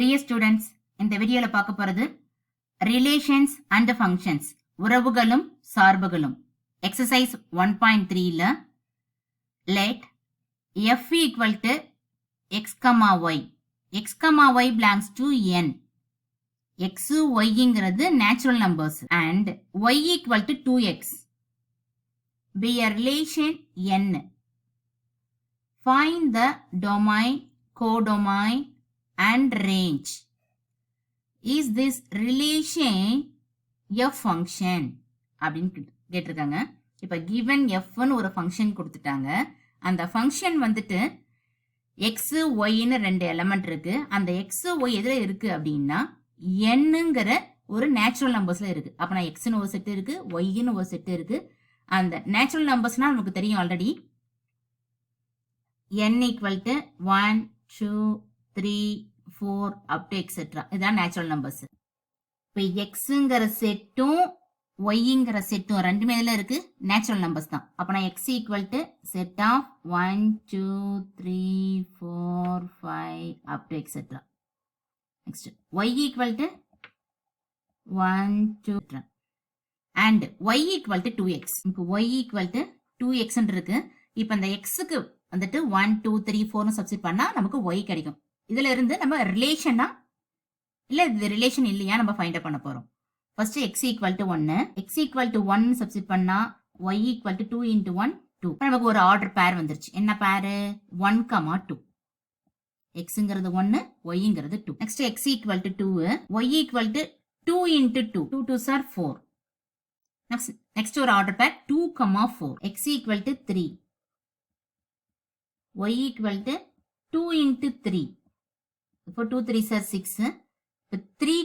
Dear students, இந்த வீடியோல பார்க்க போறது ரிலேஷன்ஸ் அண்ட் ஃபங்க்ஷன்ஸ், உறவுகளும் சார்புகளும். எக்ஸசைஸ் 1.3ல let f equal to x, y. x, y belongs to n. x, yங்கிறது natural numbers and y equal to 2x. Be a relation n. Find the domain, codomain and range. Is this relation a function? அப்படின்னு கேட்டிருக்காங்க. இப்ப given fன்னு ஒரு function கொடுத்துட்டாங்க. அந்த function வந்துட்டு x, yன்னு ரெண்டு element இருக்கு. அந்த x, y எதுல இருக்கு அப்படின்னா nங்கிற ஒரு நேச்சுரல் நம்பர்ஸ்ல இருக்கு. அப்ப நான் xன்னு ஒரு செட் இருக்கு, yன்னு ஒரு செட் இருக்கு. அந்த நேச்சுரல் நம்பர்ஸ்னா நமக்கு தெரியும் already. n equal to 1, 2, 3, 4 up to etc. இதான் நேச்சுரல் நம்பர்ஸ். இப்போ எக்ஸுங்கிற செட்டும் ஒய்ங்கிற செட்டும் ரெண்டுமே இதில் இருக்கு நேச்சுரல் நம்பர்ஸ் தான். அப்போ நான் X equal to set of 1, 2, 3, 4, 5 up to etc. Next Y equal to 1, 2 and Y equal to 2x. இப்போ ஒய் ஈக்குவல் டு 2x இருக்கு. இப்போ இந்த எக்ஸுக்கு வந்துட்டு 1, 2, 3, 4 சப்ஸ்டிட் பண்ணா நமக்கு ஒய் கிடைக்கும். இதுல இருந்து நம்ம ரிலேஷனா இல்ல இது ரிலேஷன் இல்லையா நம்ம ஃபைண்ட் அவுட் பண்ண போறோம். First x equal to 1, x equal to 1 substitute பண்ணா y ஈக்குவல் டு 2 into 1 2. நமக்கு ஒரு ஆர்டர் பேர் வந்துருச்சு. என்ன பேர்? 1, 2. xங்கிறது 1, yங்கிறது 2. Next x equal to 2, y equal to 2 into 2. 2 2s are 4. Next ஒரு order pair 2, 4. x equal to 3, y equal to 2 into 3. இப்போ 2 3s are 6. இப்போ 3,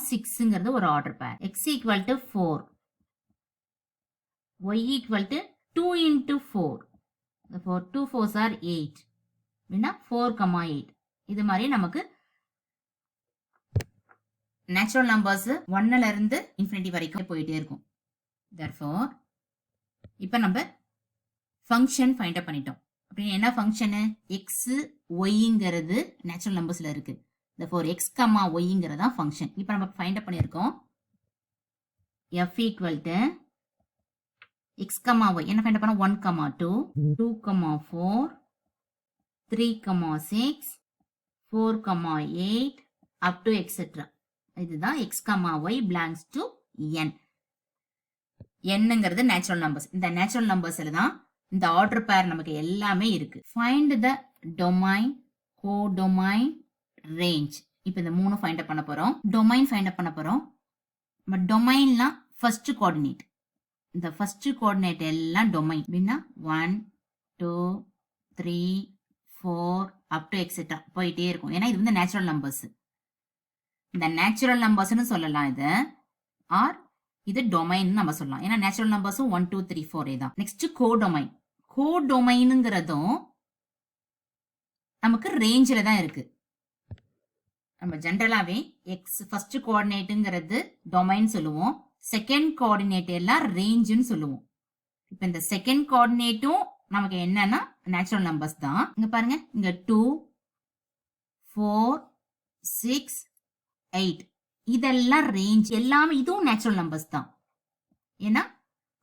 6ங்கிறது ஒரு ஆர்டர் பேர். x equal to 4, y equal to 2 into 4. இப்போ 2 4s are 8. அப்படின்னா 4, 8. இது மாதிரி நமக்கு நேச்சுரல் நம்பர்ஸ் 1ல இருந்து இன்ஃபினிட்டி வரைக்கும் போயிட்டே இருக்கும். therefore இப்போ நம்ம ஃபங்க்ஷன் ஃபைண்ட் அவுட் பண்ணிட்டோம். அப்படின்னு என்ன ஃபங்க்ஷனு? எக்ஸ் ஒய்ங்கிறது நேச்சுரல் நம்பர்ஸ்ல இருக்கு. therefore x, yங்கிறதா ஃபங்க்ஷன். இப்போ நம்ம ஃபைண்ட் அவுட் பண்ணியிருக்கோம். f equal to x, y என்ன ஃபைண்ட் அவுட் பண்ணோம்? 1, 2, 2, 4, 3, 6, 4, 8 up to etc. இதுதான் x, y belongs to n. nங்கிறது நேச்சுரல் நம்பர்ஸ். இந்த நேச்சுரல் நம்பர்ஸ்ல தான் இந்த ஆர்டர் பேர் நமக்கு எல்லாமே இருக்கு. Find the domain, codomain, range. இப்போ இந்த மூணு ஃபைண்ட் அப் பண்ண போறோம். டொமைன் ஃபைண்ட் அப் பண்ண போறோம். நம்ம டொமைன்னா ஃபர்ஸ்ட் கோஆர்டினேட். இந்த ஃபர்ஸ்ட் கோஆர்டினேட் எல்லாம் டொமைன். அப்படின்னா 1, 2, 3, 4 அப் டு எக்ஸெட்ரா போயிட்டே இருக்கும். ஏன்னா இது வந்து நேச்சுரல் நம்பர்ஸ். இந்த நேச்சுரல் நம்பர்ஸ்னு சொல்லலாம் இது, ஆர் இது டொமைன் நம்ம சொல்லலாம். ஏன்னா நேச்சுரல் நம்பர்ஸும் 1, 2, 3, 4 தான். Next codomain. கோடொமைனுங்கிறதும் நமக்கு ரேஞ்சில தான் இருக்கு. நம்ம ஜென்ரலாவே எக்ஸ் ஃபர்ஸ்ட் கோஆர்டினேட்டுங்கிறது டொமைன் சொல்லுவோம், செகண்ட் கோஆர்டினேட் எல்லாம் ரேஞ்சுன்னு சொல்லுவோம். இப்போ இந்த செகண்ட் கோஆர்டினேட்டும் நமக்கு என்னன்னா நேச்சுரல் நம்பர்ஸ் தான். இங்க பாருங்க, இங்க 2, 4, 6, 8 இதெல்லாம் ரேஞ்ச். எல்லாமே இதுவும் நேச்சுரல் நம்பர்ஸ் தான். ஏன்னா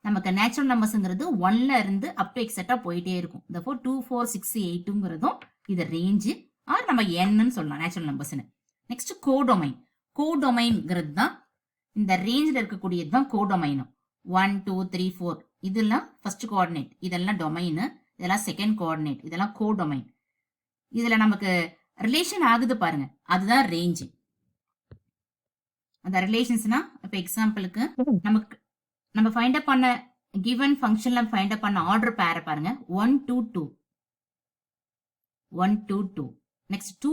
நமக்கு நேச்சுரல் நம்பர்ஸ்ங்கிறது 1ல இருந்து அப் டு எக்ஸெட்ரா போயிட்டே இருக்கும். therefore 2, 4, 6, 8ங்கிறதும் இது ரேஞ்சு, ஆர் நம்ம என்னன்னு சொல்லலாம் நேச்சுரல் நம்பர்ஸ்னு. Next codomain. கோடொமைன்ங்கிறது தான் இந்த ரேஞ்சில் இருக்கக்கூடியது தான் கோடொமைனும். 1, 2, 3, 4 இதெல்லாம் ஃபர்ஸ்ட் கோஆர்டினேட், இதெல்லாம் டொமைனு, இதெல்லாம் செகண்ட் கோஆர்டினேட், இதெல்லாம் கோடொமைன். இதுல நமக்கு ரிலேஷன் ஆகுது பாருங்க, அதுதான் ரேஞ்சு. அந்த ரிலேஷன்ஸ்னா இப்போ எக்ஸாம்பிளுக்கு நமக்கு நம்ம ஃபைண்ட் அப் பண்ண கிவன் ஃபங்க்ஷன்ல ஃபைண்ட் அப் பண்ண ஆர்டர் பேரை பாருங்க. 1, 2, 2, 1, 2, 2. நெக்ஸ்ட் 2,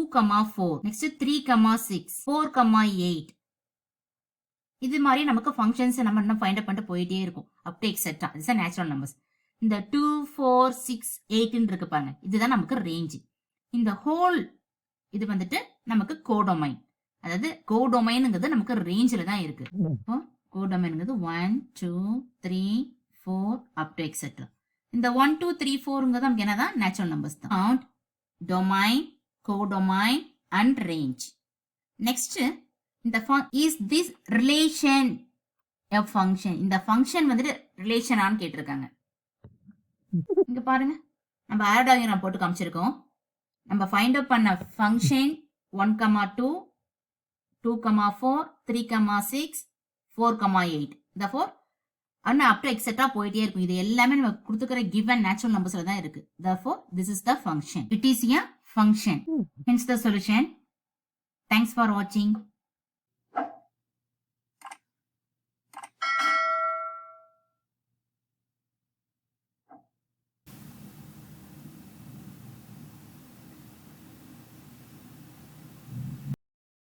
4. நெக்ஸ்ட் 3, 6, 4, 8. இது மாதிரி நமக்கு ஃபங்க்ஷன்ஸ் நம்ம ஃபைண்ட் அப் பண்ணிட்டு போயிட்டே இருக்கும் அப் டு எக்ஸெட்ரா. இதுதான் நேச்சுரல் நம்பர்ஸ். இந்த 2, 4, 6, 8 இருக்கு பாருங்க, இதுதான் நமக்கு ரேஞ்ச். இந்த ஹோல் இது வந்துட்டு நமக்கு கோடொமைன். அதாவது கோடொமைனுங்கிறது நமக்கு ரேஞ்சில தான் இருக்கு. இப்போ கோடொமைனுங்கிறது 1, 2, 3, 4 அப் டு எக்ஸெட்ரா. இந்த 1, 2, 3, 4ங்கிறது நமக்கு என்னதான் நேச்சுரல் நம்பர்ஸ் தான். Domain, codomain and range. Next இந்த is this relation a function. இந்த ஃபங்க்ஷன் வந்துட்டு ரிலேஷனான்னு கேட்டிருக்காங்க. இங்க பாருங்க, நம்ம ஆட் ஆகியோம் போட்டு காமிச்சிருக்கோம். நம்ம ஃபைண்ட் அவுட் பண்ண function 1,2, 2,4, 3,6, 4,8. therefore Anna up to etcetera போயிட்டே இருக்கும். இது எல்லாமே நம்ம கொடுத்துக்கிற கிவன் நேச்சுரல் நம்பர்ஸ்ல தான் இருக்கு. therefore this is the function. It is a function. Hence the solution. Thanks for watching.